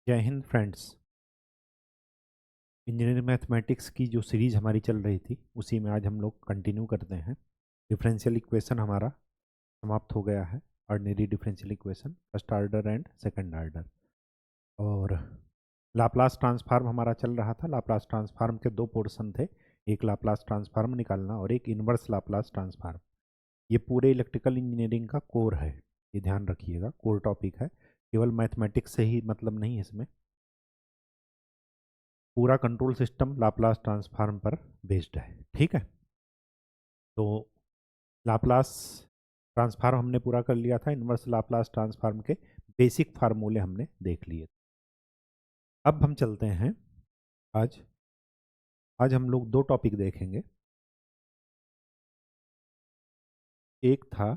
जय Hind friends. Engineering mathematics की जो सीरीज हमारी चल रही थी उसी में आज हम लोग कंटिन्यू करते हैं। डिफरेंशियल इक्वेशन हमारा समाप्त हो गया है। Ordinary differential equation first order and second order. और लाप्लास ट्रांसफार्म हमारा चल रहा था। लाप्लास ट्रांसफार्म के दो पोर्शन थे, एक लाप्लास ट्रांसफार्म निकालना और एक इन्वर्स लाप्लास ट्रांसफार्म। ये पूरे इलेक्ट्रिकल इंजीनियरिंग का कोर है, ये ध्यान रखिएगा, कोर टॉपिक है। केवल मैथमेटिक्स से ही मतलब नहीं है, इसमें पूरा कंट्रोल सिस्टम लाप्लास ट्रांसफार्म पर बेस्ड है। ठीक है, तो लाप्लास ट्रांसफार्म हमने पूरा कर लिया था। इनवर्स लाप्लास ट्रांसफार्म के बेसिक फार्मूले हमने देख लिए। अब हम चलते हैं, आज आज हम लोग दो टॉपिक देखेंगे। एक था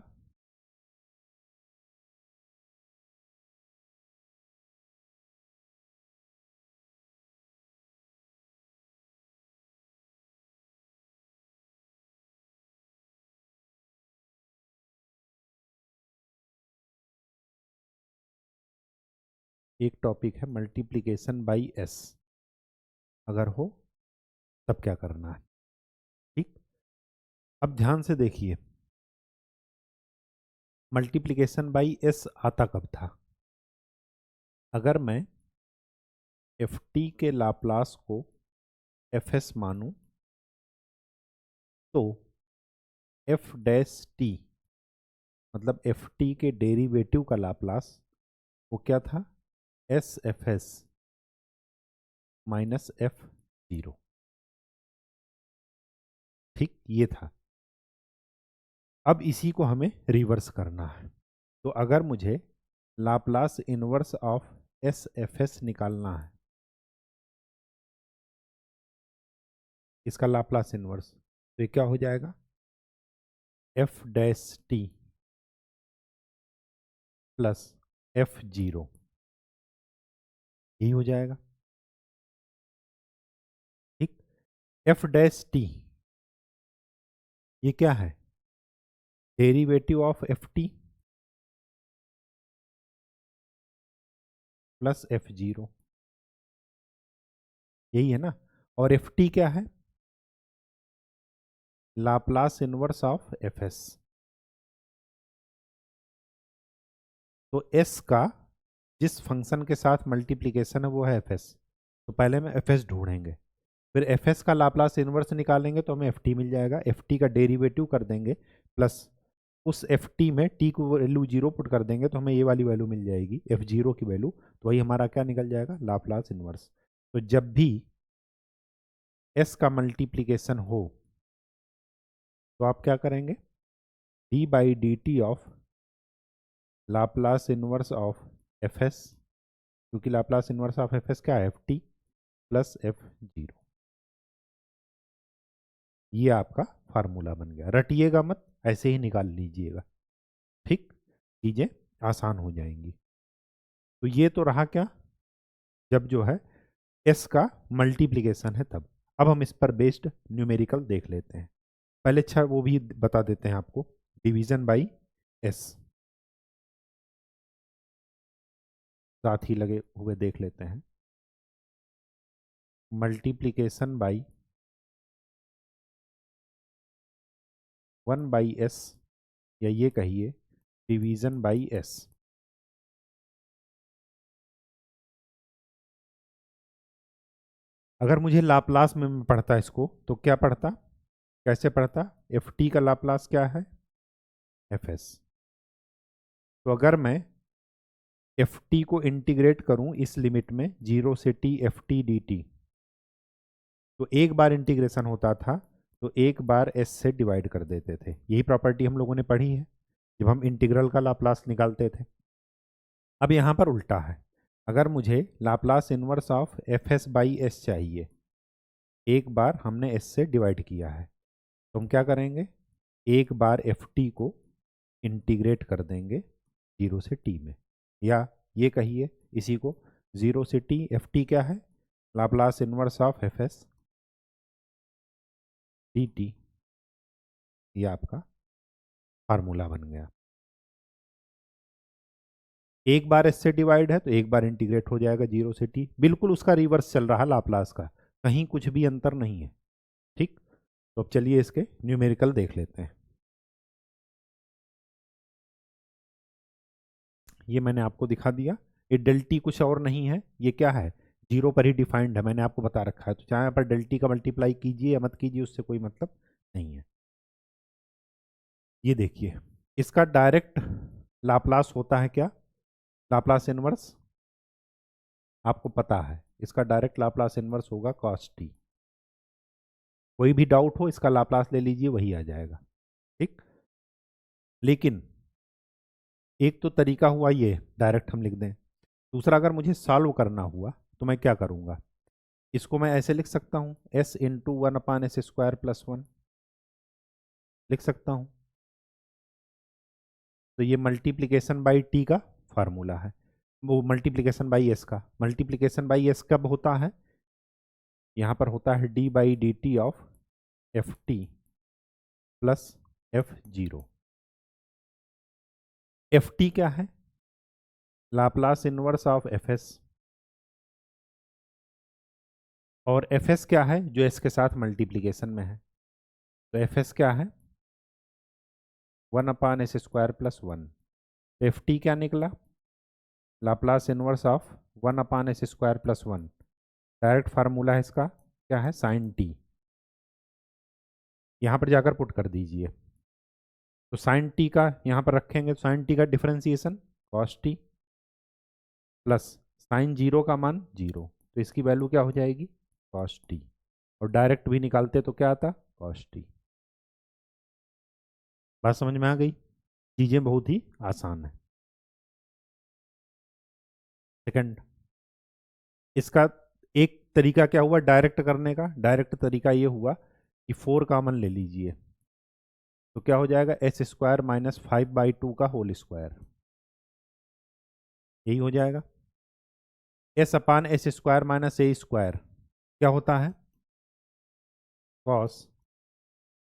एक टॉपिक है मल्टीप्लिकेशन बाई एस, अगर हो तब क्या करना है। ठीक, अब ध्यान से देखिए, मल्टीप्लिकेशन बाई एस आता कब था? अगर मैं एफ टी के लाप्लास को एफ एस मानूं तो एफ डैश टी मतलब एफ टी के डेरिवेटिव का लाप्लास वो क्या था? S f S minus F zero. ठीक, ये था। अब इसी को हमें रिवर्स करना है। तो अगर मुझे Laplace inverse of s f S निकालना है, इसका लाप्लास इनवर्स, तो ये क्या हो जाएगा? F dash T plus f zero, यही हो जाएगा। ठीक, एफ डैश टी ये क्या है? Derivative of F t plus f zero, यही है ना। और एफ टी क्या है? Laplace inverse of f S. तो एस का जिस फंक्शन के साथ मल्टीप्लीकेशन है वो है एफ एस। तो पहले हम एफ एस ढूंढेंगे, फिर एफ एस का लाप्लास इनवर्स निकालेंगे तो हमें एफ टी मिल जाएगा। एफ टी का डेरिवेटिव कर देंगे प्लस उस एफ टी में टी को वैल्यू जीरो पुट कर देंगे तो हमें ये वाली वैल्यू मिल जाएगी, एफ जीरो की वैल्यू। तो वही हमारा क्या निकल जाएगा? Laplace inverse. तो जब भी एस का मल्टीप्लीकेशन हो तो आप क्या करेंगे? D by d t of Laplace inverse of f s, क्योंकि Laplace inverse of f s क्या है? F t plus f zero. ये आपका फार्मूला बन गया। रटिएगा मत, ऐसे ही निकाल लीजिएगा। ठीक, चीजें आसान हो जाएंगी। तो ये तो रहा क्या, जब जो है एस का मल्टीप्लिकेशन है तब। अब हम इस पर बेस्ड न्यूमेरिकल देख लेते हैं। पहले अच्छा वो भी बता देते हैं आपको, डिवीजन बाई एस साथ ही लगे हुए देख लेते हैं। Multiplication by one by S, या ये कहिए डिवीजन बाई एस। अगर मुझे लाप्लास में पढ़ता इसको तो क्या पढ़ता, कैसे पढ़ता? एफ टी का लाप्लास क्या है? F S. तो अगर मैं एफ टी को इंटीग्रेट करूं इस लिमिट में जीरो से T F t d t, तो एक बार इंटीग्रेशन होता था तो एक बार एस से डिवाइड कर देते थे। यही प्रॉपर्टी हम लोगों ने पढ़ी है जब हम इंटीग्रल का लाप्लास निकालते थे। अब यहाँ पर उल्टा है, अगर मुझे Laplace inverse of f s by S चाहिए, एक बार हमने एस से डिवाइड किया है, तो हम क्या करेंगे? एक बार एफ टी को इंटीग्रेट कर देंगे जीरो से टी में, या ये कहिए इसी को जीरो से टी। एफ टी क्या है? Laplace inverse of f S D T. ये आपका फार्मूला बन गया। एक बार इससे डिवाइड है तो एक बार इंटीग्रेट हो जाएगा 0 से t, बिल्कुल उसका रिवर्स चल रहा है लाप्लास का, कहीं कुछ भी अंतर नहीं है। ठीक, तो अब चलिए इसके न्यूमेरिकल देख लेते हैं। ये मैंने आपको दिखा दिया, ये डेल टी कुछ और नहीं है, ये क्या है, 0 पर ही डिफाइंड है, मैंने आपको बता रखा है, तो चाहे यहाँ पर डेल टी का मल्टीप्लाई कीजिए या मत कीजिए, उससे कोई मतलब नहीं है। ये देखिए, इसका डायरेक्ट लाप्लास होता है क्या, लाप्लास इनवर्स आपको पता है, इसका डायरेक्ट लाप्लास इनवर्स होगा cos t। कोई भी डाउट हो इसका लाप्लास ले लीजिए, वही आ जाएगा। ठीक, लेकिन एक तो तरीका हुआ ये डायरेक्ट हम लिख दें, दूसरा अगर मुझे सॉल्व करना हुआ तो मैं क्या करूँगा, इसको मैं ऐसे लिख सकता हूँ, s इंटू 1/s² प्लस 1 लिख सकता हूँ। तो ये मल्टीप्लीकेशन बाई टी का फार्मूला है, वो मल्टीप्लीकेशन बाई एस का, मल्टीप्लीकेशन बाई एस कब होता है, यहाँ पर होता है D by d t of F t plus F0। F T क्या है, Laplace inverse of f S, और एफ एस क्या है, जो एस के साथ मल्टीप्लीकेशन में है, तो एफ एस क्या है 1/s² प्लस 1। एफ टी क्या निकला, Laplace inverse of 1/s² plus 1, direct formula है इसका क्या है, साइन टी, यहाँ पर जाकर पुट कर दीजिए, तो साइन टी का यहाँ पर रखेंगे, तो साइन टी का differentiation cos T plus sine zero का मान 0, तो इसकी वैल्यू क्या हो जाएगी कॉस टी, और डायरेक्ट भी निकालते तो क्या आता कॉस टी। बात समझ में आ गई, चीज़ें बहुत ही आसान है। सेकंड, इसका एक तरीका क्या हुआ डायरेक्ट करने का, डायरेक्ट तरीका ये हुआ कि 4 कॉमन ले लीजिए, तो क्या हो जाएगा s² माइनस 5/2 का होल स्क्वायर, यही हो जाएगा। s/s² माइनस a² क्या होता है कॉस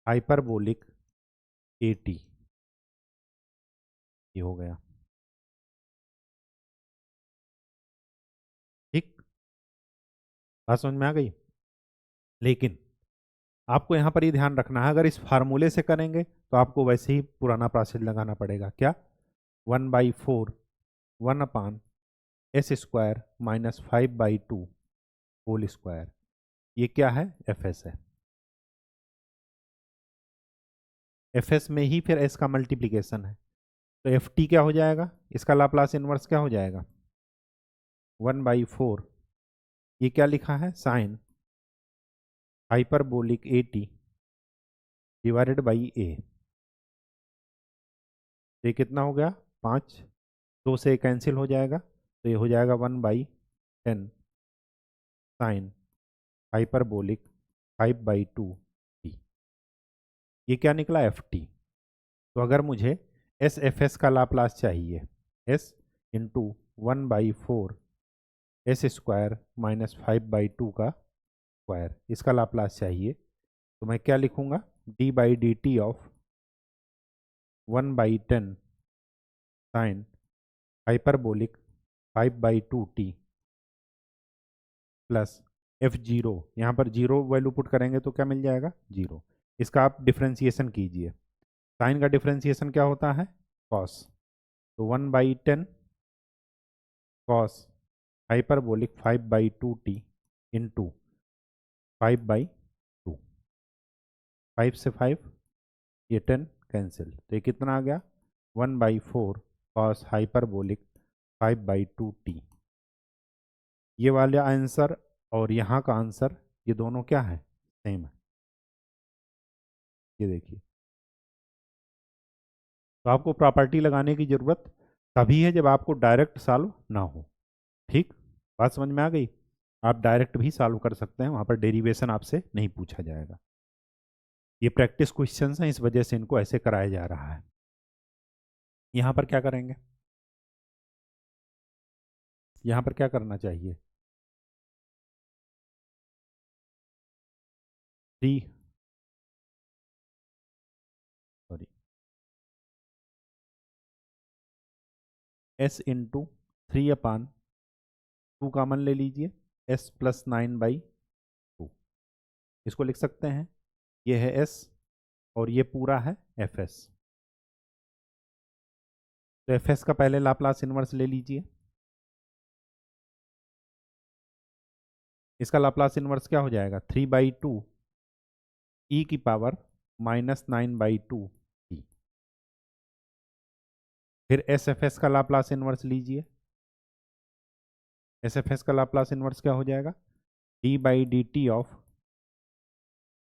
हाइपरबोलिक AT, ये हो गया। ठीक, बात समझ में आ गई, लेकिन आपको यहाँ पर ये ध्यान रखना है, अगर इस फार्मूले से करेंगे तो आपको वैसे ही पुराना प्रोसेस लगाना पड़ेगा, क्या 1/4 1/s² माइनस 5/2 होल स्क्वायर, ये क्या है एफ एस है, एफ एस में ही फिर एस का मल्टीप्लीकेशन है, तो एफ टी क्या हो जाएगा, इसका लाप्लास इनवर्स क्या हो जाएगा 1/4, ये क्या लिखा है sine hyperbolic AT divided by a, तो ये कितना हो गया 5, 2 से कैंसिल हो जाएगा, तो ये हो जाएगा 1/10 साइन हाइपरबोलिक 5/2 टी, ये क्या निकला एफ टी। तो अगर मुझे एस एफ एस का लाप्लास चाहिए, एस इंटू 1/4 s² माइनस 5/2 का स्क्वायर, इसका लाप्लास चाहिए, तो मैं क्या लिखूंगा D by d t of 1/10 sine hyperbolic 5/2 t plus F0, यहाँ पर 0 वैल्यू पुट करेंगे तो क्या मिल जाएगा 0, इसका आप डिफ्रेंसिएशन कीजिए, साइन का डिफ्रेंसिएशन क्या होता है कॉस, तो 1/10 कॉस हाइपरबोलिक 5/2 t इंटू 5/2, 5 से 5 ये 10 कैंसिल, तो ये कितना आ गया 1/4 कॉस हाइपरबोलिक 5/2 t। ये वाला आंसर और यहाँ का आंसर ये दोनों क्या है सेम है, ये देखिए। तो आपको प्रॉपर्टी लगाने की ज़रूरत तभी है जब आपको डायरेक्ट सॉल्व ना हो। ठीक, बात समझ में आ गई, आप डायरेक्ट भी सॉल्व कर सकते हैं, वहाँ पर डेरिवेशन आपसे नहीं पूछा जाएगा, ये प्रैक्टिस क्वेश्चंस हैं, इस वजह से इनको ऐसे कराया जा रहा है। यहाँ पर क्या करेंगे, यहाँ पर क्या करना चाहिए, D sorry s into 3/2 common ले लीजिए, s प्लस 9/2 इसको लिख सकते हैं। ये है s और ये पूरा है fs। तो fs का पहले लाप्लास इन्वर्स ले लीजिए। इसका लाप्लास इन्वर्स क्या हो जाएगा, 3/2 e की पावर -9/2 t। फिर sfs का लाप्लास इन्वर्स लीजिए। sfs का लाप्लास इन्वर्स क्या हो जाएगा, d/dt of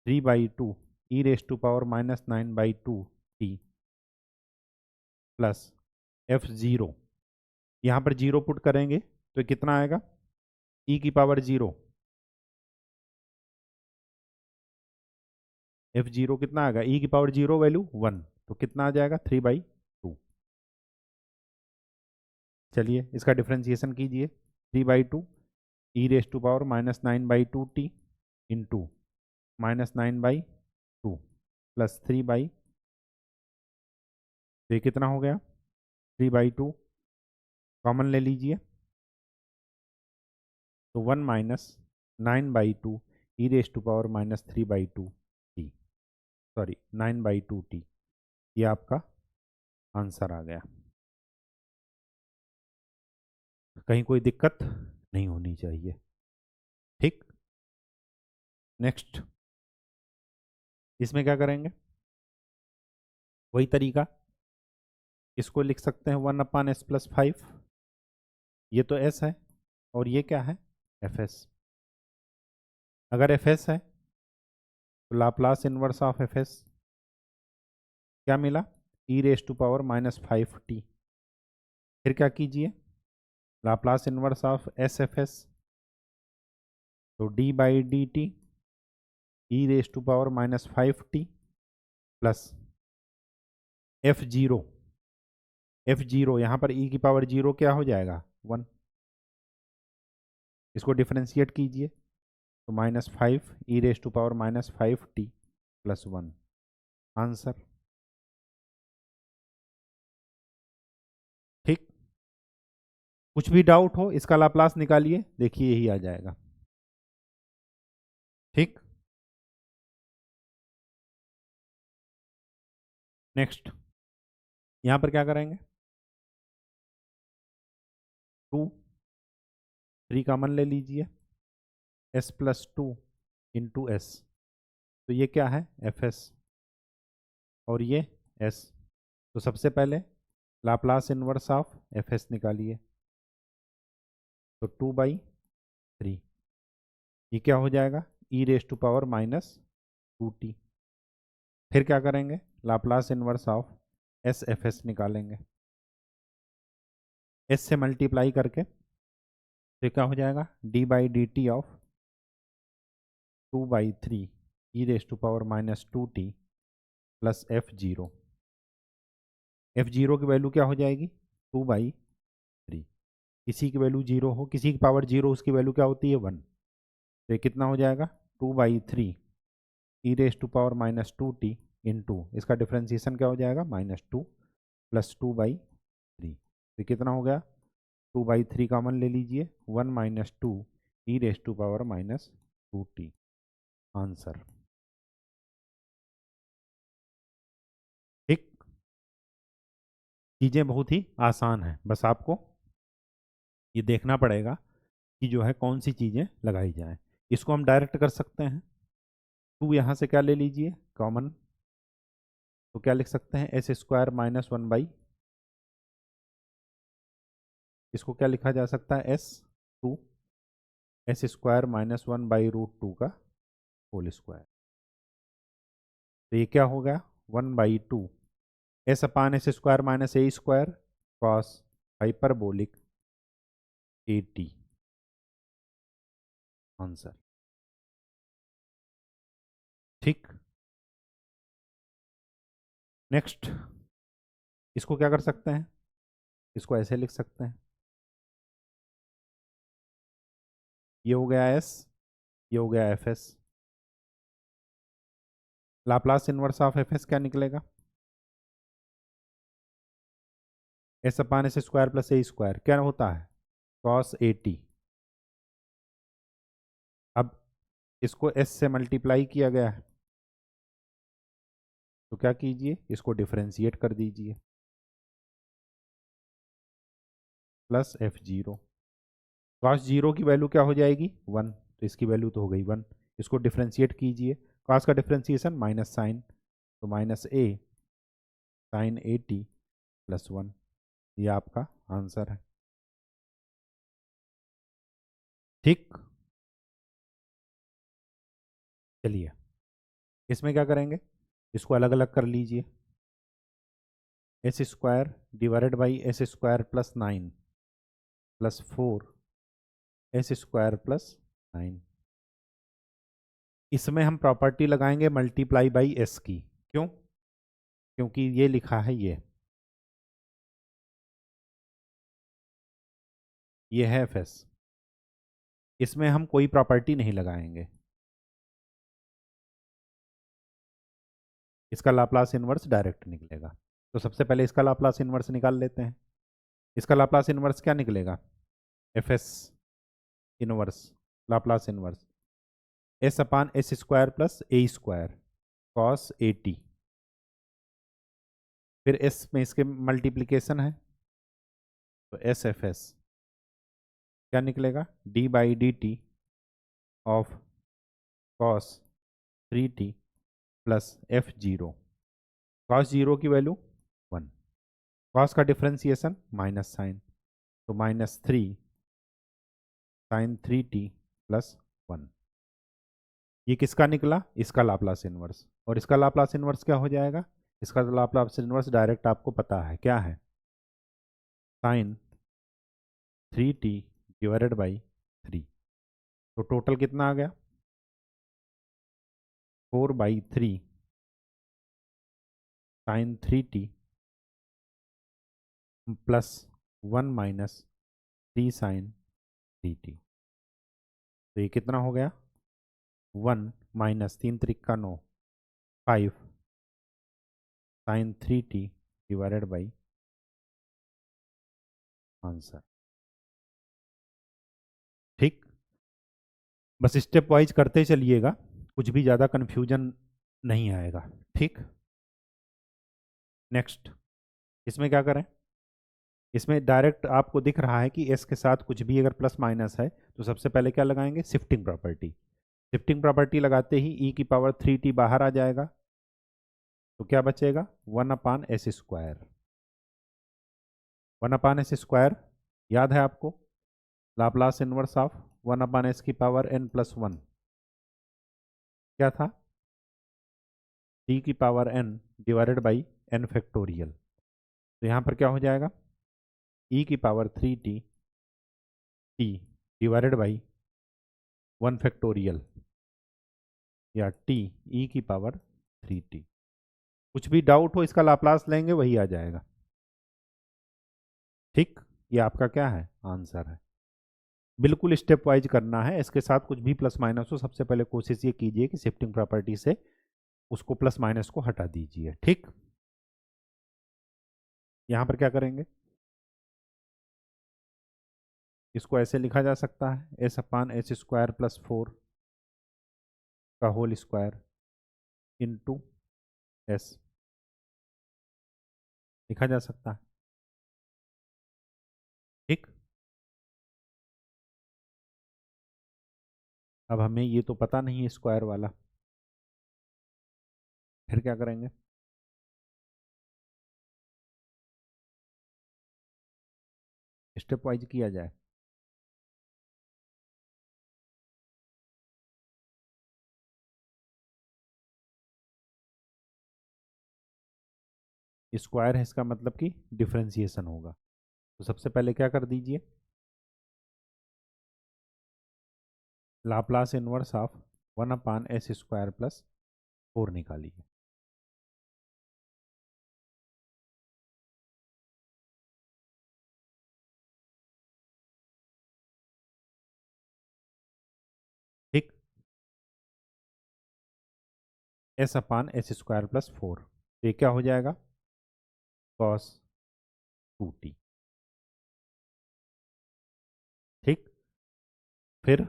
3/2 e raise to power -9/2 t plus f0। यहाँ पर जीरो पुट करेंगे तो कितना आएगा, e की पावर 0, f0 कितना आएगा, e की पावर 0 वैल्यू 1, तो कितना आ जाएगा 3/2। चलिए इसका डिफ्रेंसिएशन कीजिए, 3/2 e raise to power -9/2 t into -9/2 plus 3/, तो ये कितना हो गया 3/2, कॉमन ले लीजिए तो 1 minus 9/2 e raise to power -3/2 t, sorry 9/2 टी। ये आपका आंसर आ गया। कहीं कोई दिक्कत नहीं होनी चाहिए, ठीक। नेक्स्ट, इसमें क्या करेंगे, वही तरीका, इसको लिख सकते हैं 1/s+5। ये तो s है और ये क्या है fs। अगर fs है तो लाप्लास इनवर्स ऑफ fs क्या मिला, ई रेस टू पावर -5t। फिर क्या कीजिए, लाप्लास इनवर्स ऑफ sfs, तो d/dt e raise to power -5t plus f0। f0 यहाँ पर e की पावर 0 क्या हो जाएगा 1, इसको डिफरेंशिएट कीजिए तो -5 e raise to power -5t plus 1 answer, ठीक। कुछ भी डाउट हो इसका लाप्लास निकालिए, देखिए यही आ जाएगा, ठीक। नेक्स्ट, यहां पर क्या करेंगे, 2 3 कॉमन ले लीजिए, s+2 इंटू s, तो ये क्या है fs और ये s। तो सबसे पहले लाप्लास इनवर्स ऑफ fs निकालिए, तो 2/3, ये क्या हो जाएगा ई रेस टू पावर -2t। फिर क्या करेंगे, Laplace inverse of s f s निकालेंगे, s से मल्टीप्लाई करके, तो क्या हो जाएगा d/dt of 2/3 e raise to power -2t plus f0। f0 की वैल्यू क्या हो जाएगी 2/3, किसी की वैल्यू 0 हो, किसी की पावर 0, उसकी वैल्यू क्या होती है 1, तो ये कितना हो जाएगा 2/3 e raise to power -2t into, इसका डिफ्रेंसिएशन क्या हो जाएगा -2 प्लस 2/3, तो कितना हो गया 2/3 कॉमन ले लीजिए, 1 - 2 e raise to power -2t answer, ठीक। चीज़ें बहुत ही आसान हैं, बस आपको ये देखना पड़ेगा कि जो है कौन सी चीज़ें लगाई जाएं। इसको हम डायरेक्ट कर सकते हैं, 2 यहाँ से क्या ले लीजिए कॉमन, तो क्या लिख सकते हैं s² -1/, इसको क्या लिखा जा सकता है s2 s² -1/√2 का होल स्क्वायर, तो ये क्या हो गया 1/2 s/s² -a² cos hyperbolic at answer, ठीक। नेक्स्ट, इसको क्या कर सकते हैं, इसको ऐसे लिख सकते हैं, ये हो गया s, ये हो गया fs, Laplace inverse of fs क्या निकलेगा, s upon s square plus a square क्या होता है, कॉस ए टी। अब इसको एस से मल्टीप्लाई किया गया है, तो क्या कीजिए, इसको डिफरेंशिएट कर दीजिए, plus f zero. Cos zero की वैल्यू क्या हो जाएगी, वन, तो इसकी वैल्यू तो हो गई वन। इसको डिफरेंशिएट कीजिए, कॉस का डिफरेंशिएशन माइनस साइन, तो minus a sine a t plus one, ये आपका आंसर है। ठीक, चलिए इसमें क्या करेंगे, इसको अलग अलग कर लीजिए। S square divided by S square plus nine plus four S square plus nine. इसमें हम प्रॉपर्टी लगाएंगे मल्टीप्लाई बाई एस की, क्यों, क्योंकि ये लिखा है ये है एफ एस। इसमें हम कोई प्रॉपर्टी नहीं लगाएंगे, इसका लाप्लास इन्वर्स डायरेक्ट निकलेगा। तो सबसे पहले इसका लाप्लास इन्वर्स निकाल लेते हैं। इसका लाप्लास इन्वर्स क्या निकलेगा, F S inverse, Laplace inverse S upon s square plus a square cos A T. फिर एस में इसके मल्टीप्लीकेशन है, तो एस एफ एस क्या निकलेगा, D by d t of cos three T plus f zero. Cos zero की value one, cos का differentiation minus sine, तो minus three sign three T plus one. ये किसका निकला, इसका लाप्लास इन्वर्स। और इसका लाप्लास इन्वर्स क्या हो जाएगा, इसका लाप्लास इन्वर्स डायरेक्ट आपको पता है क्या है, sign three t divided by three. तो टोटल कितना आ गया, four by three sign three T plus one minus three sign three T. तो ये कितना हो गया, वन माइनस तीन त्रिक का नौ, five sine three t divided by answer. ठीक, बस स्टेप वाइज करते चलिएगा, कुछ भी ज़्यादा कन्फ्यूजन नहीं आएगा। ठीक, नेक्स्ट, इसमें क्या करें, इसमें डायरेक्ट आपको दिख रहा है कि एस के साथ कुछ भी अगर प्लस माइनस है तो सबसे पहले क्या लगाएंगे, शिफ्टिंग प्रॉपर्टी। शिफ्टिंग प्रॉपर्टी लगाते ही ई की पावर थ्री टी बाहर आ जाएगा, तो क्या बचेगा, one upon s square. One upon s square याद है आपको, Laplace inverse of one upon s की पावर एन प्लस वन क्या था, टी की power n divided by n factorial. तो यहाँ पर क्या हो जाएगा, ई की power three t t divided by one factorial, या टी ई की पावर थ्री टी। कुछ भी डाउट हो इसका लाप्लास लेंगे वही आ जाएगा। ठीक, ये आपका क्या है, आंसर है। बिल्कुल स्टेप वाइज करना है, इसके साथ कुछ भी प्लस माइनस हो सबसे पहले कोशिश ये कीजिए कि शिफ्टिंग प्रॉपर्टी से उसको प्लस माइनस को हटा दीजिए। ठीक, यहां पर क्या करेंगे, इसको ऐसे लिखा जा सकता है, S upon s square plus four का होल स्क्वायर इंटू एस, लिखा जा सकता है। ठीक, अब हमें ये तो पता नहीं है स्क्वायर वाला, फिर क्या करेंगे, स्टेप वाइज किया जाए। स्क्वायर है इसका मतलब कि डिफरेंशिएशन होगा, तो सबसे पहले क्या कर दीजिए, Laplace inverse of one upon s square plus four निकालिए। ठीक, S upon s square plus four, ये क्या हो जाएगा, कॉस 2t। ठीक, फिर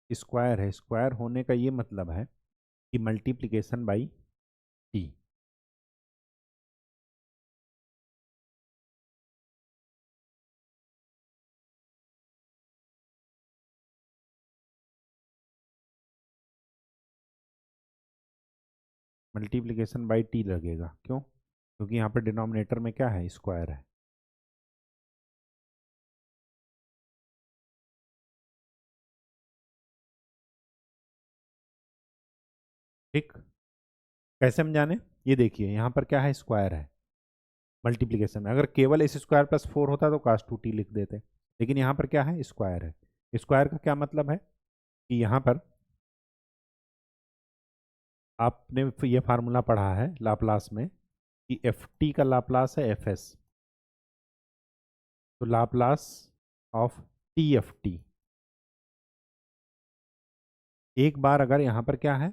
स्क्वायर है, स्क्वायर होने का ये मतलब है कि multiplication by T. Multiplication by T लगेगा, क्यों? क्योंकि यहाँ पर डिनोमिनेटर में क्या है, स्क्वायर है। ठीक, कैसे हम जाने? ये देखिए यहाँ पर क्या है, स्क्वायर है। मल्टीप्लिकेशन में अगर केवल एस स्क्वायर प्लस 4 होता तो कास्ट 2t लिख देते, लेकिन यहाँ पर क्या है, स्क्वायर है। स्क्वायर का क्या मतलब है कि यहाँ पर आपने ये फार्मूला पढ़ा है लाप्लास में कि एफ टी का लाप्लास है एफ एस। तो Laplace of T F T, एक बार अगर यहाँ पर क्या है,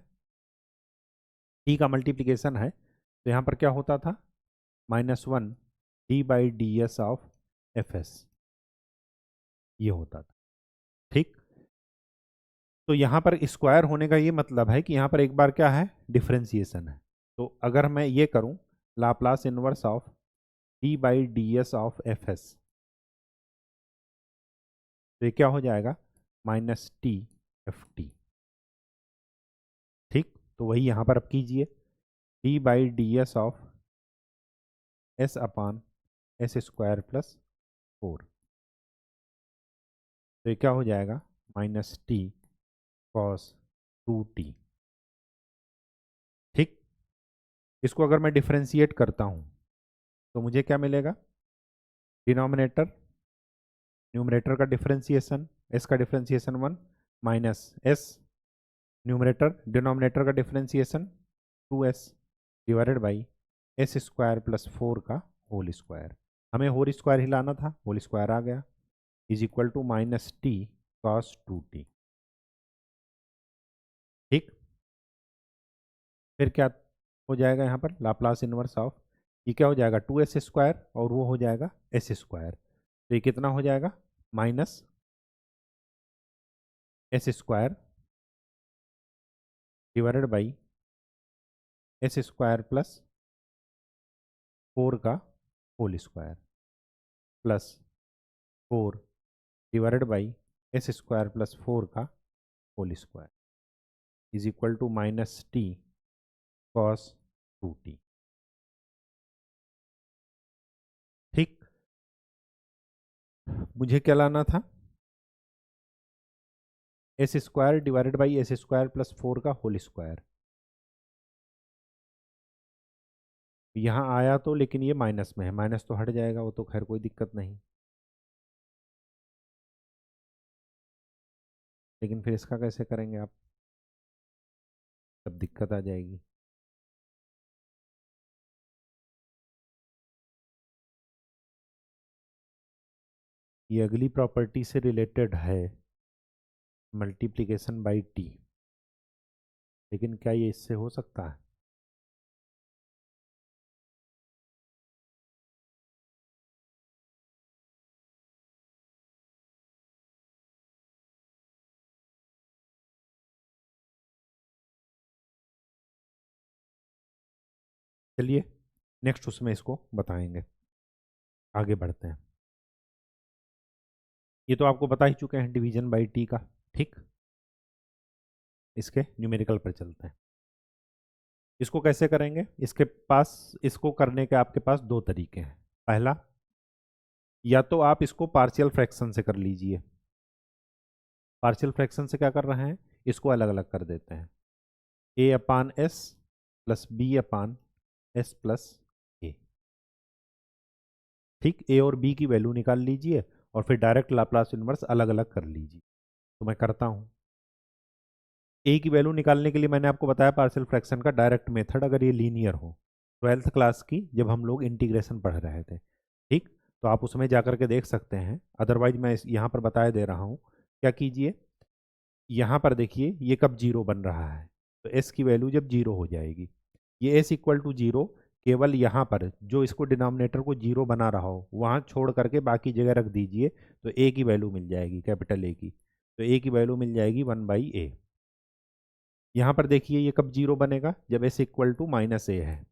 टी का मल्टीप्लिकेशन है, तो यहाँ पर क्या होता था, -1 d/ds ऑफ एफ एस, ये होता था। ठीक, तो यहाँ पर स्क्वायर होने का ये मतलब है कि यहाँ पर एक बार क्या है, डिफरेंशिएशन है। तो अगर मैं ये करूँ Laplace inverse of d/ds of f S, तो ये क्या हो जाएगा, -t/ft। ठीक, तो वही यहाँ पर अब कीजिए, d/ds ऑफ s/s² प्लस 4, तो ये क्या हो जाएगा, -t cos 2t। ठीक, इसको अगर मैं डिफरेंशिएट करता हूँ तो मुझे क्या मिलेगा, डिनोमिनेटर न्यूमरेटर का डिफरेंशिएशन, s का differentiation 1 minus s, numerator denominator का differentiation 2s divided by s² plus 4 का होल स्क्वायर। हमें होल स्क्वायर ही लाना था, होल स्क्वायर आ गया, is equal to -t cos 2t। ठीक, फिर क्या हो जाएगा यहाँ पर, लाप्लास इनवर्स ऑफ, ये क्या हो जाएगा, 2s² और वो हो जाएगा s², तो ये कितना हो जाएगा, -s² divided by s² plus 4 का whole square plus 4 divided by s² plus 4 का whole square is equal to -t cos 2t। ठीक, मुझे क्या लाना था, s² divided by s² plus 4 का होल स्क्वायर। यहाँ आया तो, लेकिन ये माइनस में है, माइनस तो हट जाएगा, वो तो खैर कोई दिक्कत नहीं, लेकिन फिर इसका कैसे करेंगे आप, तब दिक्कत आ जाएगी। ये अगली प्रॉपर्टी से रिलेटेड है, मल्टीप्लिकेशन बाई टी, लेकिन क्या ये इससे हो सकता है? चलिए नेक्स्ट उसमें इसको बताएंगे, आगे बढ़ते हैं। ये तो आपको बता ही चुके हैं डिवीजन बाई टी का। ठीक, इसके न्यूमेरिकल पर चलते हैं। इसको कैसे करेंगे, इसके पास, इसको करने के आपके पास दो तरीके हैं। पहला, या तो आप इसको पार्शियल फ्रैक्शन से कर लीजिए। पार्शियल फ्रैक्शन से क्या कर रहे हैं, इसको अलग अलग कर देते हैं, a/s plus b/s plus a। ठीक, a और b की वैल्यू निकाल लीजिए और फिर डायरेक्ट लाप्लास इनवर्स अलग अलग कर लीजिए। तो मैं करता हूँ, a की वैल्यू निकालने के लिए मैंने आपको बताया पार्शियल फ्रैक्शन का डायरेक्ट मेथड, अगर ये लीनियर हो, 12th क्लास की जब हम लोग इंटीग्रेशन पढ़ रहे थे। ठीक, तो आप उसमें जाकर के देख सकते हैं, अदरवाइज मैं यहाँ पर बताया दे रहा हूँ। क्या कीजिए, यहाँ पर देखिए ये कब जीरो बन रहा है, तो एस की वैल्यू जब जीरो हो जाएगी, ये एस इक्वल टू जीरो केवल यहाँ पर जो इसको डिनोमिनेटर को जीरो बना रहा हो वहाँ छोड़ करके बाकी जगह रख दीजिए, तो ए की वैल्यू मिल जाएगी, कैपिटल ए की। तो ए की वैल्यू मिल जाएगी 1/a। यहाँ पर देखिए ये कब जीरो बनेगा, जब एस इक्वल टू माइनस ए है।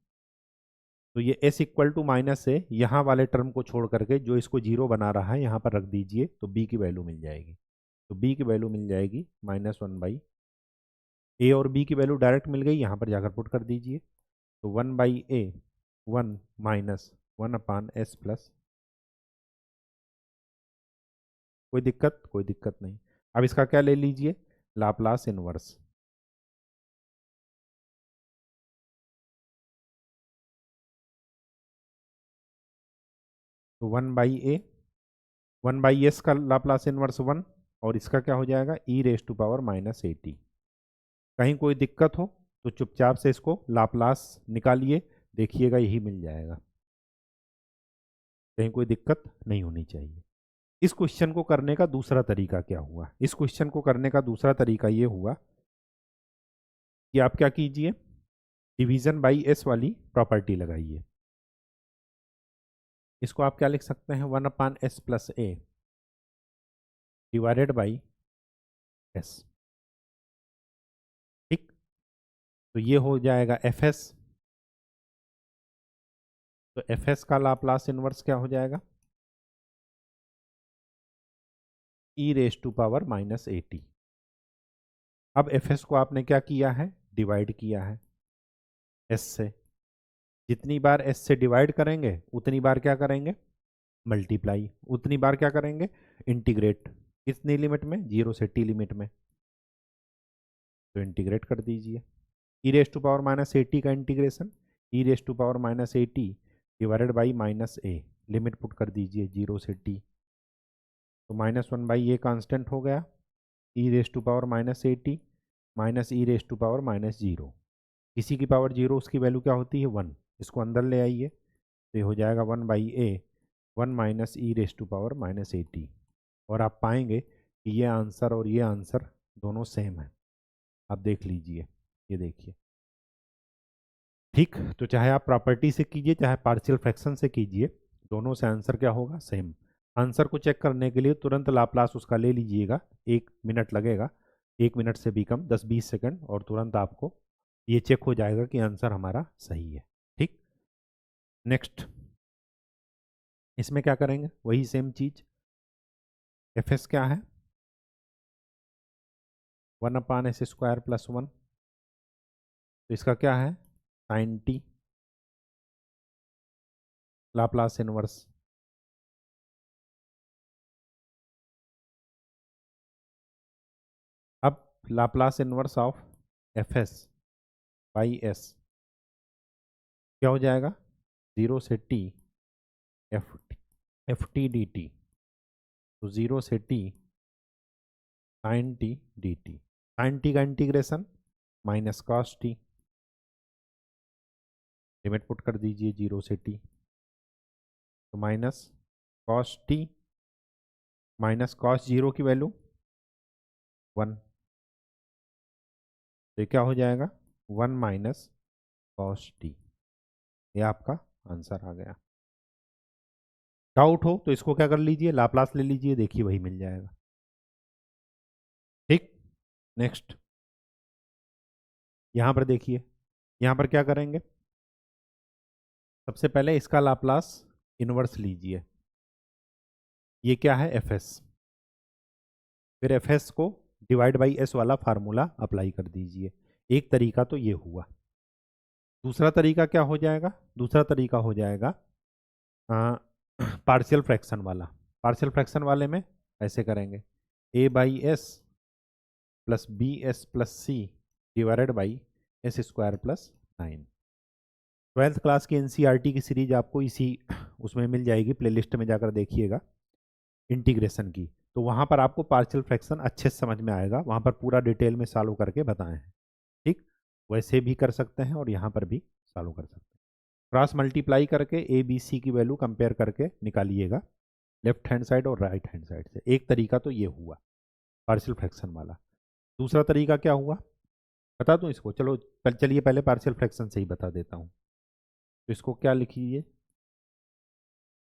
तो ये एस इक्वल टू माइनस ए यहाँ वाले टर्म को छोड़ करके जो इसको जीरो बना रहा है यहाँ पर रख दीजिए, तो बी की वैल्यू मिल जाएगी। तो बी की वैल्यू मिल जाएगी -1/, ए और बी की वैल्यू डायरेक्ट मिल गई, यहाँ पर जाकर पुट कर दीजिए। तो 1/a 1 माइनस 1/s प्लस, कोई दिक्कत, कोई दिक्कत नहीं। अब इसका क्या ले लीजिए, लाप्लास इनवर्स। तो 1/s का लाप्लास इनवर्स 1, और इसका क्या हो जाएगा e⁻⁻80। कहीं कोई दिक्कत हो तो चुपचाप से इसको लाप्लास निकालिए, देखिएगा यही मिल जाएगा, कहीं कोई दिक्कत नहीं होनी चाहिए। इस क्वेश्चन को करने का दूसरा तरीका क्या हुआ, इस क्वेश्चन को करने का दूसरा तरीका ये हुआ कि आप क्या कीजिए, डिवीजन बाई एस वाली प्रॉपर्टी लगाइए। इसको आप क्या लिख सकते हैं, 1/s plus A divided by S. ठीक, तो ये हो जाएगा एफ एस। तो एफ एस का लाप्लास इनवर्स क्या हो जाएगा, e⁻⁻80। अब एफ एस को आपने क्या किया है, डिवाइड किया है एस से। जितनी बार एस से डिवाइड करेंगे उतनी बार क्या करेंगे, मल्टीप्लाई, उतनी बार क्या करेंगे, इंटीग्रेट। कितनी लिमिट में, 0 से t लिमिट में। तो इंटीग्रेट कर दीजिए, e⁻⁻80 का integration e⁻⁻80 divided by -a, limit put कर दीजिए 0 से t। तो -1/a कांस्टेंट हो गया, e⁻⁻80 माइनस e⁻⁻0, किसी की पावर 0 उसकी वैल्यू क्या होती है 1, इसको अंदर ले आइए, तो ये हो जाएगा 1/a 1 माइनस e⁻⁻80। और आप पाएंगे कि ये आंसर और ये आंसर दोनों सेम है, आप देख लीजिए, ये देखिए। ठीक, तो चाहे आप प्रॉपर्टी से कीजिए चाहे पार्शियल फ्रैक्शन से कीजिए, दोनों से आंसर क्या होगा, सेम। आंसर को चेक करने के लिए तुरंत लाप्लास उसका ले लीजिएगा, 1 मिनट लगेगा, 1 मिनट से भी कम, 10-20 सेकंड, और तुरंत आपको ये चेक हो जाएगा कि आंसर हमारा सही है। ठीक, नेक्स्ट इसमें क्या करेंगे, वही सेम चीज। एफ एस क्या है, 1/s² प्लस 1, तो इसका क्या है sin t, लाप्लास इनवर्स। अब Laplace inverse of f s by s क्या हो जाएगा, 0 से t f t d t, तो 0 से t sin t d t. Sine t का integration minus cos t, limit put कर दीजिए 0 से t, तो minus cos t minus cos 0 की वैल्यू 1, तो क्या हो जाएगा 1 माइनस कॉस टी। ये आपका आंसर आ गया। डाउट हो तो इसको क्या कर लीजिए, लाप्लास ले लीजिए, देखिए वही मिल जाएगा। ठीक, नेक्स्ट यहां पर देखिए, यहां पर क्या करेंगे, सबसे पहले इसका लाप्लास इनवर्स लीजिए, ये क्या है एफ एस, फिर एफ एस को डिवाइड बाई एस वाला फार्मूला अप्लाई कर दीजिए। एक तरीका तो ये हुआ, दूसरा तरीका क्या हो जाएगा, दूसरा तरीका हो जाएगा पार्शियल फ्रैक्शन वाला। पार्शियल फ्रैक्शन वाले में ऐसे करेंगे, a/s plus bs plus c divided by s² plus 9। 12th class की एनसीईआरटी की सीरीज आपको इसी उसमें मिल जाएगी, प्लेलिस्ट में जाकर देखिएगा इंटीग्रेशन की, तो वहाँ पर आपको पार्शियल फ्रैक्शन अच्छे से समझ में आएगा, वहाँ पर पूरा डिटेल में सॉल्व करके बताए हैं। ठीक, वैसे भी कर सकते हैं और यहाँ पर भी सॉल्व कर सकते हैं। क्रॉस मल्टीप्लाई करके ए बी सी की वैल्यू कंपेयर करके निकालिएगा, लेफ्ट हैंड साइड और राइट हैंड साइड से। एक तरीका तो ये हुआ पार्शियल फ्रैक्शन वाला। दूसरा तरीका क्या हुआ, बता दूं इसको? चलो चलिए पहले पार्शियल फ्रैक्शन से ही बता देता हूँ। तो इसको क्या लिखिए,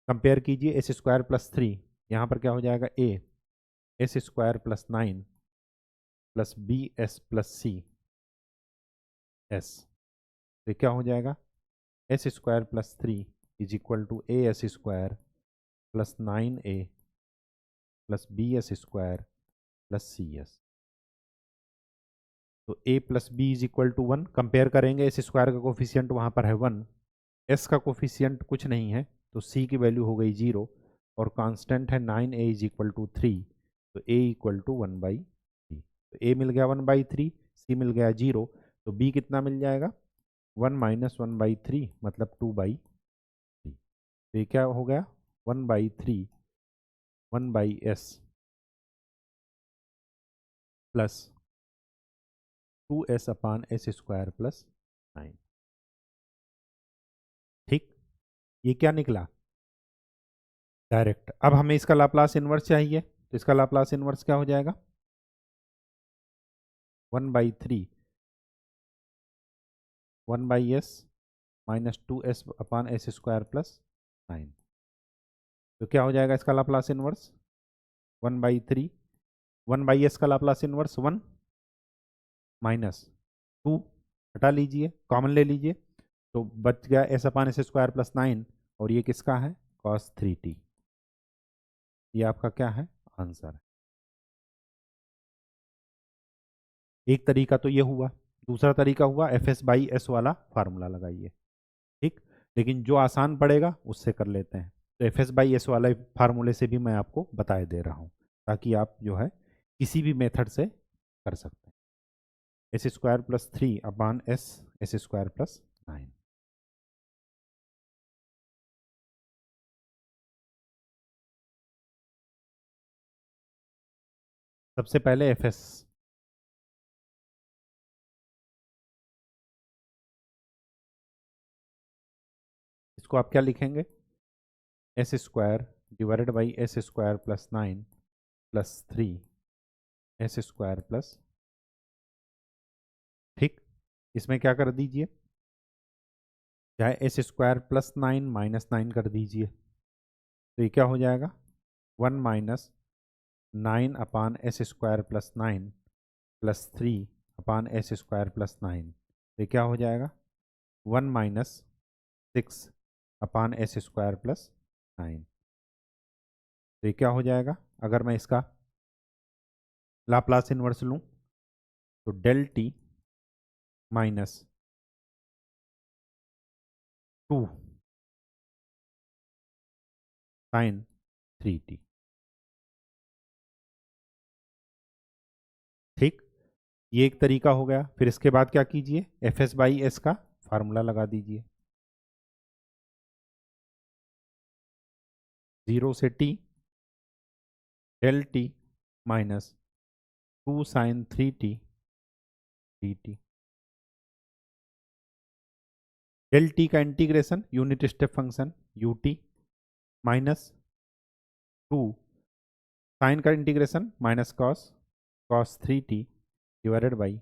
कंपेयर कीजिए एस स्क्वायर प्लस 3, यहाँ पर क्या हो जाएगा a s square plus 9 plus b s plus c s. तो क्या हो जाएगा, s square plus 3 is equal to a s square plus 9a plus b s square plus c s. तो a plus b is equal to 1, compare करेंगे, s square का coefficient वहाँ पर है 1, एस का कोफिशियंट कुछ नहीं है, तो सी की वैल्यू हो गई 0, और कांस्टेंट है 9a इज इक्वल टू 3, तो a इक्वल टू 1/3। तो a मिल गया 1/3, c मिल गया 0, तो b कितना मिल जाएगा 1 माइनस 1/3 मतलब 2/3। तो ये क्या हो गया 1/3 1/s प्लस 2s अपान एस स्क्वायर प्लस 9। ठीक, ये क्या निकला डायरेक्ट। अब हमें इसका लाप्लास इन्वर्स चाहिए, तो इसका लाप्लास इन्वर्स क्या हो जाएगा 1/3 1/s माइनस 2s अपान एस स्क्वायर प्लस 9। तो क्या हो जाएगा इसका लाप्लास इन्वर्स 1/3 1/s का लाप्लास इन्वर्स 1 माइनस 2, हटा लीजिए, कॉमन ले लीजिए, तो बच गया S upon s square plus 9, और ये किसका है cos 3t। ये आपका क्या है आंसर है। एक तरीका तो ये हुआ, दूसरा तरीका हुआ एफ एस बाई एस वाला फार्मूला लगाइए। ठीक, लेकिन जो आसान पड़ेगा उससे कर लेते हैं। तो एफ एस बाई एस वाले फार्मूले से भी मैं आपको बताए दे रहा हूँ, ताकि आप जो है किसी भी मेथड से कर सकते हैं। एस स्क्वायर प्लस 3 अपान एस एस स्क्वायर प्लस 9। सबसे पहले एफ एस, इसको आप क्या लिखेंगे S square divided by S square plus 9 plus 3 S square plus. ठीक, इसमें क्या कर दीजिए, चाहे एस स्क्वायर प्लस 9 माइनस 9 कर दीजिए, तो ये क्या हो जाएगा 1 माइनस 9 अपान एस स्क्वायर प्लस 9 प्लस 3 अपान एस स्क्वायर प्लस 9। तो ये क्या हो जाएगा 1 माइनस 6 अपान एस स्क्वायर प्लस 9। तो ये क्या हो जाएगा, अगर मैं इसका लाप्लास इन्वर्स लूँ तो del t minus 2 sine 3t। ठीक, ये एक तरीका हो गया। फिर इसके बाद क्या कीजिए, एफ एस बाई एस का फार्मूला लगा दीजिए, 0 से t del t minus 2 sine 3t dt। Del t का integration unit step function u t minus 2 sine का integration minus cos cos 3t divided by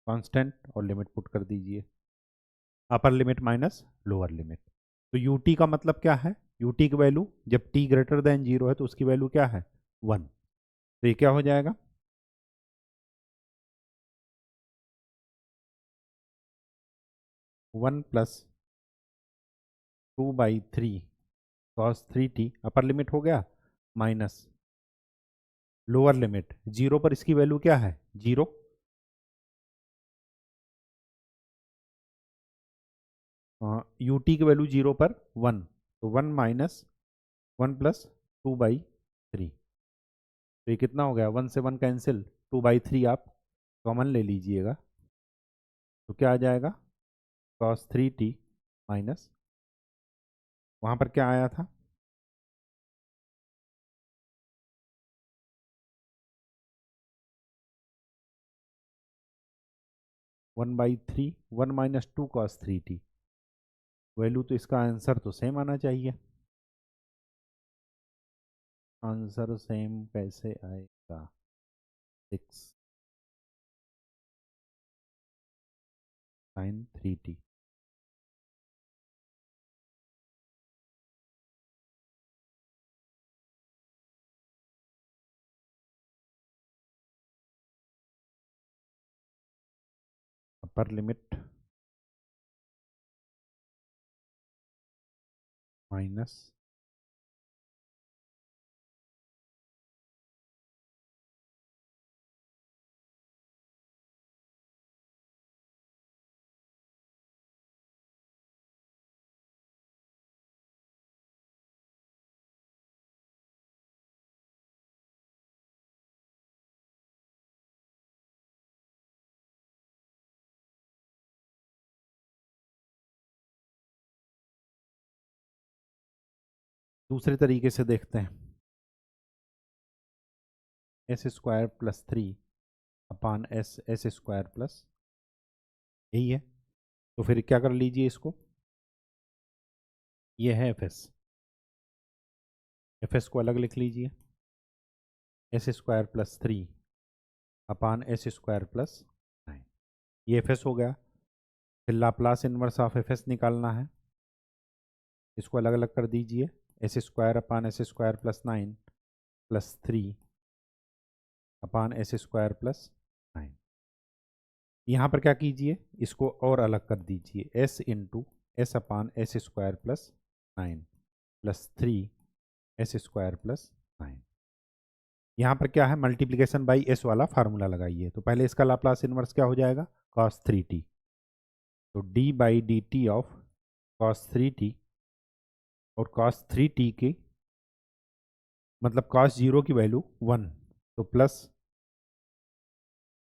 constant, और लिमिट पुट कर दीजिए, upper limit minus lower limit. तो u t का मतलब क्या है, यू टी की वैल्यू जब t ग्रेटर देन 0 है तो उसकी वैल्यू क्या है 1। तो ये क्या हो जाएगा 1 plus 2/3 cos 3t, upper limit हो गया माइनस लोअर लिमिट 0 पर इसकी वैल्यू क्या है 0, यू टी की वैल्यू 0 पर 1, तो 1 माइनस 1 प्लस 2/3। तो ये कितना हो गया 1 से 1 कैंसिल, 2/3 आप कॉमन ले लीजिएगा, तो क्या आ जाएगा cos 3t माइनस, वहाँ पर क्या आया था 1/3 1 माइनस 2 cos 3t। वैल्यू तो इसका आंसर तो सेम आना चाहिए, आंसर सेम कैसे आएगा, 6 sin 3t। अपर लिमिट माइनस दूसरे तरीके से देखते हैं। एस स्क्वायर प्लस 3 अपान एस स्क्वायर प्लस, यही है। तो फिर क्या कर लीजिए इसको, ये है एफ एस को अलग लिख लीजिए। एस स्क्वायर प्लस 3 अपान एस स्क्वायर प्लस 9, ये एफ एस हो गया। फिर Laplace inverse of f S निकालना है, इसको अलग अलग कर दीजिए। S square upon s square plus 9 plus 3 अपान एस स्क्वायर प्लस 9। यहाँ पर क्या कीजिए, इसको और अलग कर दीजिए। S into S upon s square plus 9 plus 3 S square plus 9। यहाँ पर क्या है, मल्टीप्लिकेशन बाई एस वाला फार्मूला लगाइए। तो पहले इसका लाप्लास इनवर्स क्या हो जाएगा, cos 3t। तो d by d t of cos 3t, और cos 3t की मतलब cos 0 की वैल्यू 1, तो प्लस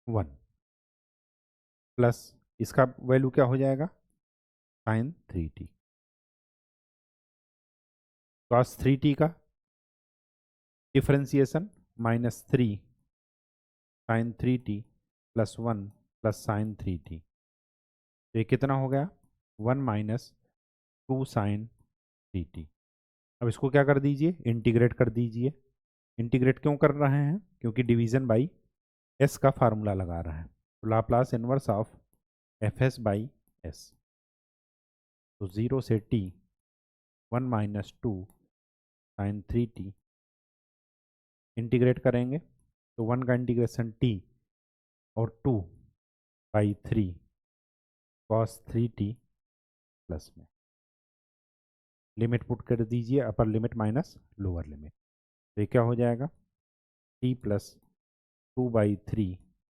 1 प्लस इसका वैल्यू क्या हो जाएगा, sin 3t। cos 3t का differentiation -3 sin 3t plus 1 plus sin 3t। तो ये कितना हो गया, 1 माइनस 2 sin 3t। अब इसको क्या कर दीजिए, इंटीग्रेट कर दीजिए। इंटीग्रेट क्यों कर रहे हैं, क्योंकि डिवीजन बाई एस का फार्मूला लगा रहा है। तो Laplace inverse of f s by S, तो 0 से t 1 minus 2 sin 3t, integrate करेंगे तो 1 का इंटीग्रेशन t और 2 बाई 3 cos 3t प्लस में लिमिट पुट कर दीजिए, upper limit minus lower limit. तो ये क्या हो जाएगा, t plus 2 by 3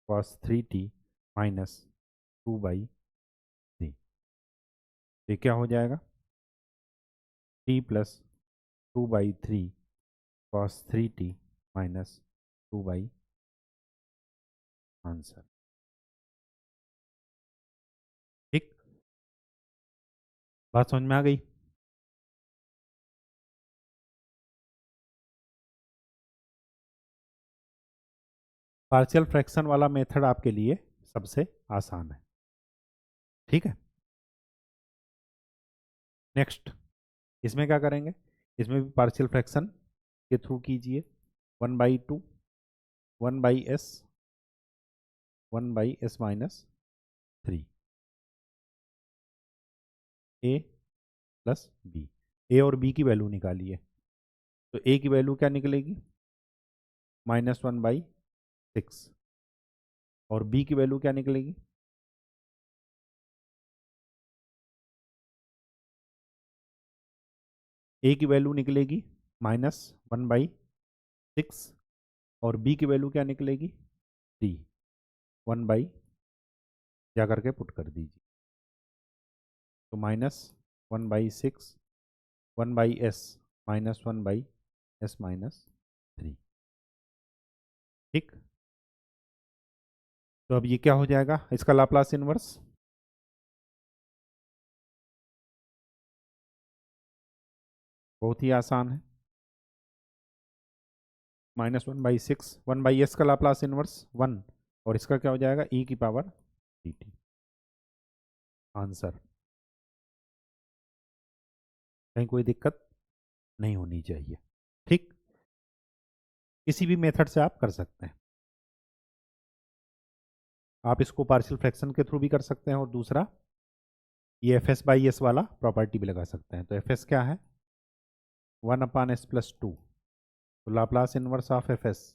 cos 3t minus 2 by 3। तो ये क्या हो जाएगा, t plus 2 by 3 cos 3t minus 2 by, answer. ठीक, बात समझ में आ गई। पार्शियल फ्रैक्शन वाला मेथड आपके लिए सबसे आसान है। ठीक है, नेक्स्ट इसमें क्या करेंगे, इसमें भी पार्शियल फ्रैक्शन के थ्रू कीजिए। 1/2 1/s 1/s minus 3 a plus b. A और बी की वैल्यू निकालिए। तो ए की वैल्यू क्या निकलेगी, -1/6, और बी की वैल्यू क्या निकलेगी, ए की वैल्यू निकलेगी -1/6, और बी की वैल्यू क्या निकलेगी 3। 1 जा करके पुट कर दीजिए। तो -1/6 1/s -1/s माइनस 3। ठीक, तो अब ये क्या हो जाएगा, इसका लाप्लास इनवर्स, बहुत ही आसान है। -1/6 1/s का लाप्लास इनवर्स 1, और इसका क्या हो जाएगा e की पावर dt, आंसर। कहीं कोई दिक्कत नहीं होनी चाहिए। ठीक, किसी भी मेथड से आप कर सकते हैं। आप इसको पार्शियल फ्रैक्शन के थ्रू भी कर सकते हैं, और दूसरा ये एफ एस बाई एस वाला प्रॉपर्टी भी लगा सकते हैं। तो एफ एस क्या है, 1/s+2, तो Laplace inverse of f s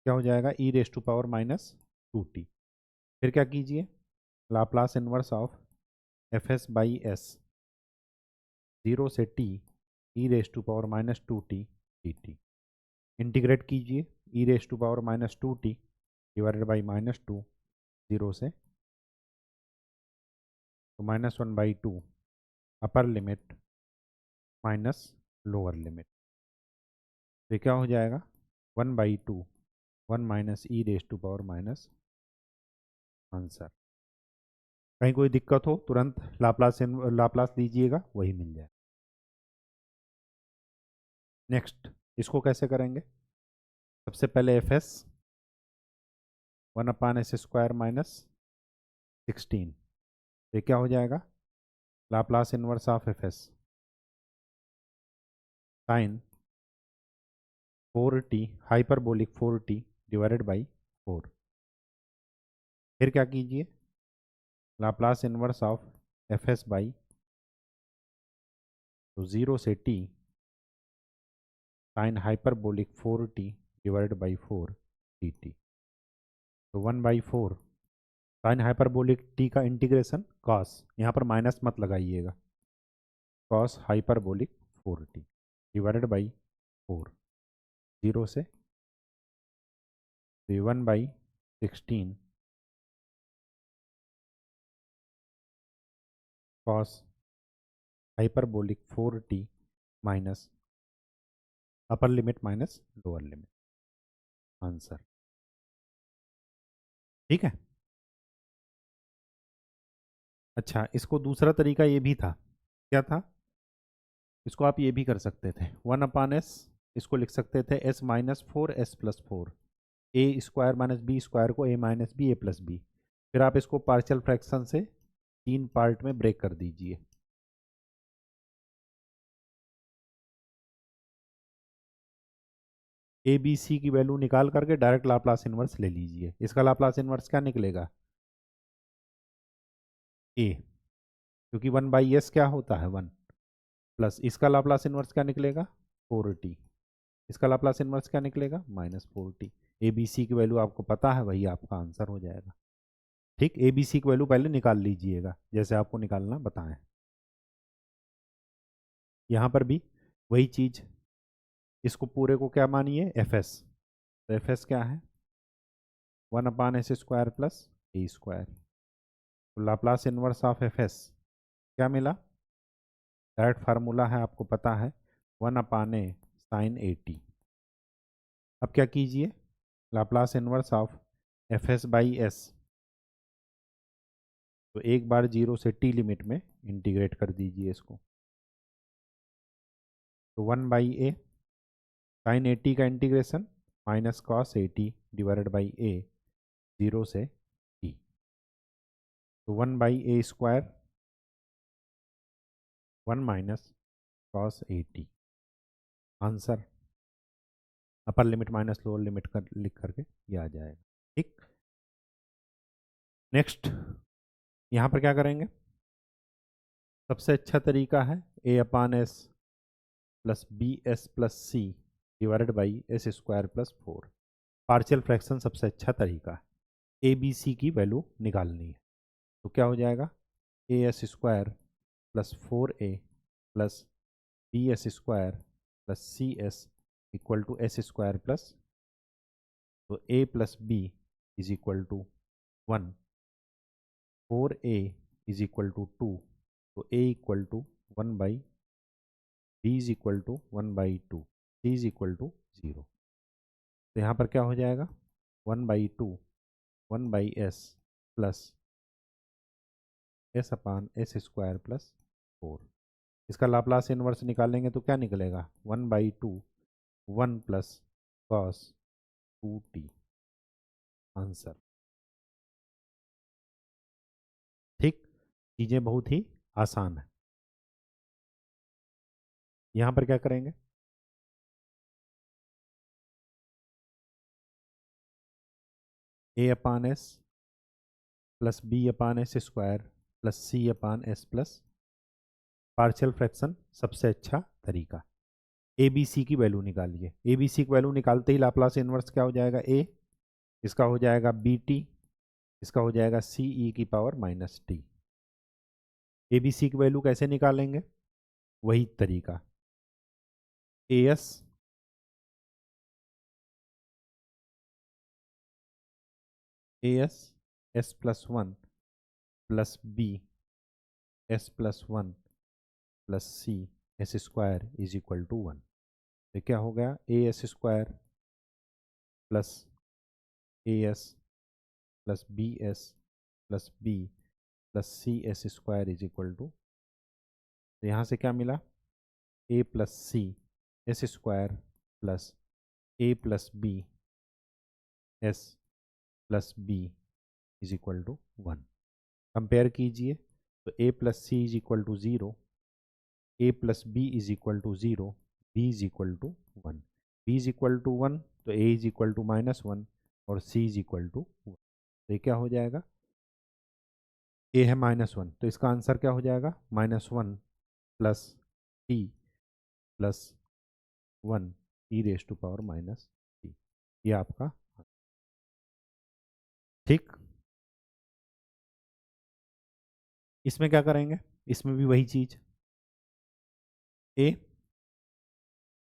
क्या हो जाएगा, e⁻⁻²t। फिर क्या कीजिए, Laplace inverse of f s by S 0 से t e⁻⁻²t dt। इंटीग्रेट कीजिए, e⁻⁻²t डिवाइडेड बाई -2, 0 से, तो -1/2 अपर लिमिट माइनस लोअर लिमिट, तो क्या हो जाएगा 1/2 1 माइनस e⁻⁻, आंसर। कहीं कोई दिक्कत हो तुरंत लाप्लास दीजिएगा, वही मिल जाए। नेक्स्ट इसको कैसे करेंगे, सबसे पहले एफ एस 1/s² - 16, ये क्या हो जाएगा, Laplace inverse of f s sine 4t hyperbolic 4t divided by 4। फिर क्या कीजिए, Laplace inverse of f s by, तो 0 से t sine hyperbolic 4t divided by 4 dt, तो 1/4 साइन हाइपरबोलिक t का इंटीग्रेशन कॉस, यहाँ पर माइनस मत लगाइएगा, cos hyperbolic 4t divided by 4, 0 से 1/16 कॉस हाइपरबोलिक 4t माइनस अपर limit minus lower limit, answer. ठीक है। अच्छा, इसको दूसरा तरीका ये भी था, क्या था, इसको आप ये भी कर सकते थे, 1/s, इसको लिख सकते थे s-4s+4, a² - b² को a-b a+b। फिर आप इसको पार्शियल फ्रैक्शन से 3 पार्ट में ब्रेक कर दीजिए। ए बी सी की वैल्यू निकाल करके डायरेक्ट लाप्लास इनवर्स ले लीजिए। इसका लाप्लास इनवर्स क्या निकलेगा, ए, क्योंकि 1/s क्या होता है 1, प्लस इसका लाप्लास इनवर्स क्या निकलेगा 4t, इसका लाप्लास इनवर्स क्या निकलेगा -4t। ए बी सी की वैल्यू आपको पता है, वही आपका आंसर हो जाएगा। ठीक, ए बी सी की वैल्यू पहले निकाल लीजिएगा जैसे आपको निकालना बताएं। यहाँ पर भी वही चीज, इसको पूरे को क्या मानिए एफ एस, तो एफ एस क्या है 1/s² + a², तो Laplace inverse of f s क्या मिला, डायरेक्ट फार्मूला है आपको पता है 1/a sin at। अब क्या कीजिए, Laplace inverse of f s by S, तो एक बार 0 से t लिमिट में इंटीग्रेट कर दीजिए इसको, तो 1/a sin at का integration minus cos at divided by a, 0 से t, तो 1/a², 1 minus cos at, answer. Upper limit minus lower limit कर लिख करके ये आ जाएगा। ठीक, नेक्स्ट यहाँ पर क्या करेंगे, सबसे अच्छा तरीका है a/s + bs + c divided by s² + 4। Partial fraction सबसे अच्छा तरीका है, ए बी सी की वैल्यू निकालनी है, तो क्या हो जाएगा as² + 4a + bs² + cs equal to s², तो a + b is equal to 1, 4a is equal to 2, तो a equal to 1/, b is equal to 1/2, c is equal to 0। तो यहाँ पर क्या हो जाएगा 1/2 1/s प्लस s/s² + 4। इसका लाप्लास इनवर्स निकालेंगे तो क्या निकलेगा 1/2 1 + cos 2t, आंसर। ठीक, चीज़ें बहुत ही आसान है। यहाँ पर क्या करेंगे, ए अपान एस प्लस बी अपान एस स्क्वायर प्लस सी अपान एस प्लस पार्शियल फ्रैक्शन सबसे अच्छा तरीका। ए बी सी की वैल्यू निकालिए। ए बी सी की वैल्यू निकालते ही लाप्लास इन्वर्स क्या हो जाएगा, ए, इसका हो जाएगा बी टी, इसका हो जाएगा सी ई की power minus t. A b c की वैल्यू कैसे निकालेंगे, वही तरीका, a s s plus one plus b s plus one plus c s square is equal to one. तो क्या हो गया, a s square plus a s plus b s plus b plus c s square is equal to, तो यहाँ से क्या मिला, a plus c s square plus a plus b s plus b is equal to one. Compare कीजिए तो a plus c is equal to zero, a plus b is equal to zero, b is equal to one. B is equal to one तो a is equal to minus one और c is equal to one. तो ये क्या हो जाएगा, ए है minus one, तो इसका आंसर क्या हो जाएगा, minus one plus t plus one e raise to power minus t. ये आपका ठीक। इसमें क्या करेंगे, इसमें भी वही चीज, a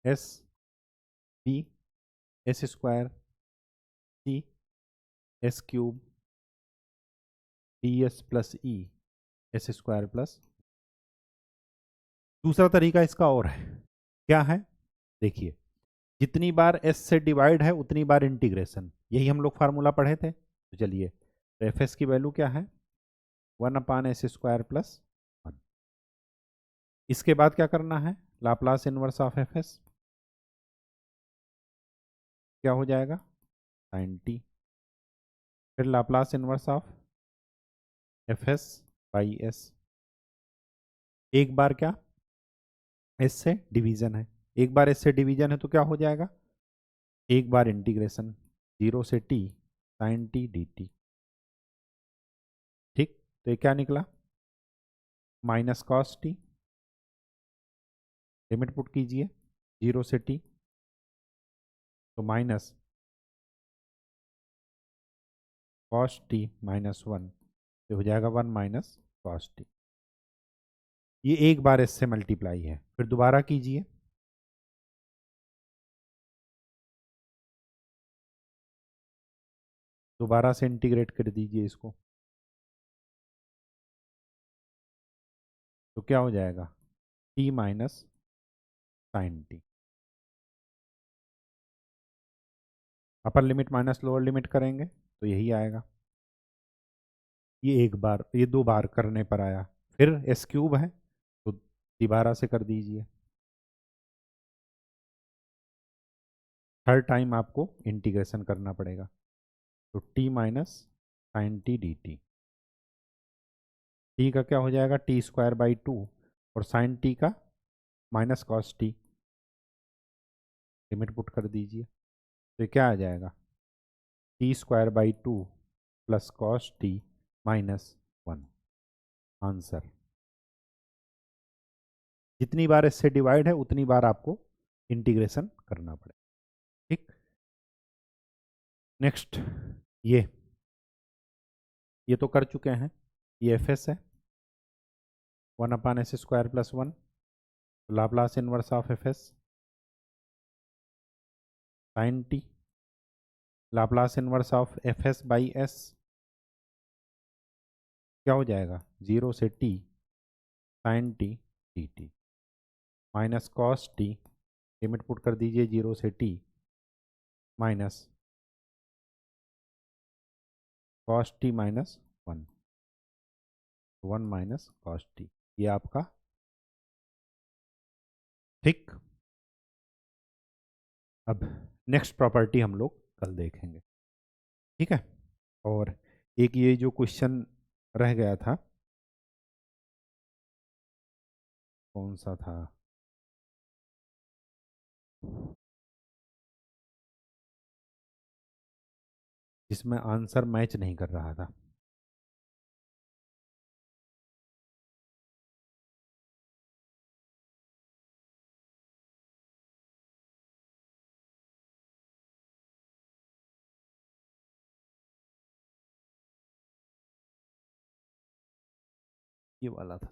s b s square c s cube d s plus e s square plus. दूसरा तरीका इसका और है, क्या है, देखिए, जितनी बार एस से डिवाइड है उतनी बार इंटीग्रेशन, यही हम लोग फार्मूला पढ़े थे। तो चलिए, तो एफ एस की वैल्यू क्या है, one upon s square plus one. इसके बाद क्या करना है, Laplace inverse of f s क्या हो जाएगा, साइन टी। फिर Laplace inverse of f s by S, एक बार क्या, एस से डिवीजन है, एक बार एस से डिवीजन है तो क्या हो जाएगा, एक बार इंटीग्रेशन, जीरो से t sine t d t. ठीक, तो ये क्या निकला, minus cos t, limit put कीजिए जीरो से टी, तो minus cos t minus one, तो हो जाएगा वन माइनस कॉस टी। ये एक बार इससे मल्टीप्लाई है, फिर दोबारा कीजिए, दोबारा से इंटीग्रेट कर दीजिए इसको, तो क्या हो जाएगा, t minus sine t. Upper limit minus lower limit करेंगे तो यही आएगा। ये एक बार, ये दो बार करने पर आया, फिर एस क्यूब है तो दोबारा से कर दीजिए, हर टाइम आपको इंटीग्रेशन करना पड़ेगा। तो t minus sine t d t, t का क्या हो जाएगा, टी स्क्वायर बाई टू और साइन टी का minus cos t, limit put कर दीजिए, तो ये क्या आ जाएगा, t square by two plus cos t minus one. Answer, जितनी बार इससे डिवाइड है उतनी बार आपको इंटीग्रेशन करना पड़ेगा। ठीक, नेक्स्ट, ये तो कर चुके हैं, ये एफ एस है, one upon s square plus one, Laplace inverse of f s sine t, Laplace inverse of f s by s क्या हो जाएगा, जीरो से t sine t d t minus cos t, limit put कर दीजिए zero से t minus cos t minus one, one minus cos t, ये आपका ठीक। अब नेक्स्ट प्रॉपर्टी हम लोग कल देखेंगे, ठीक है। और एक ये जो क्वेश्चन रह गया था, कौन सा था, जिसमें आंसर मैच नहीं कर रहा था। ये वाला था।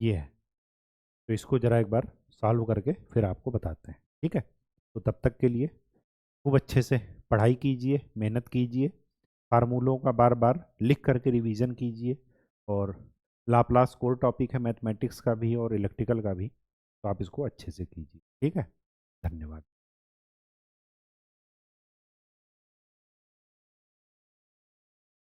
ये है। तो इसको ज़रा एक बार सॉल्व करके फिर आपको बताते हैं, ठीक है। तो तब तक के लिए खूब अच्छे से पढ़ाई कीजिए, मेहनत कीजिए, फार्मूलों का बार बार लिख करके रिवीजन कीजिए। और लाप्लास कोर टॉपिक है मैथमेटिक्स का भी और इलेक्ट्रिकल का भी, तो आप इसको अच्छे से कीजिए, ठीक है। धन्यवाद।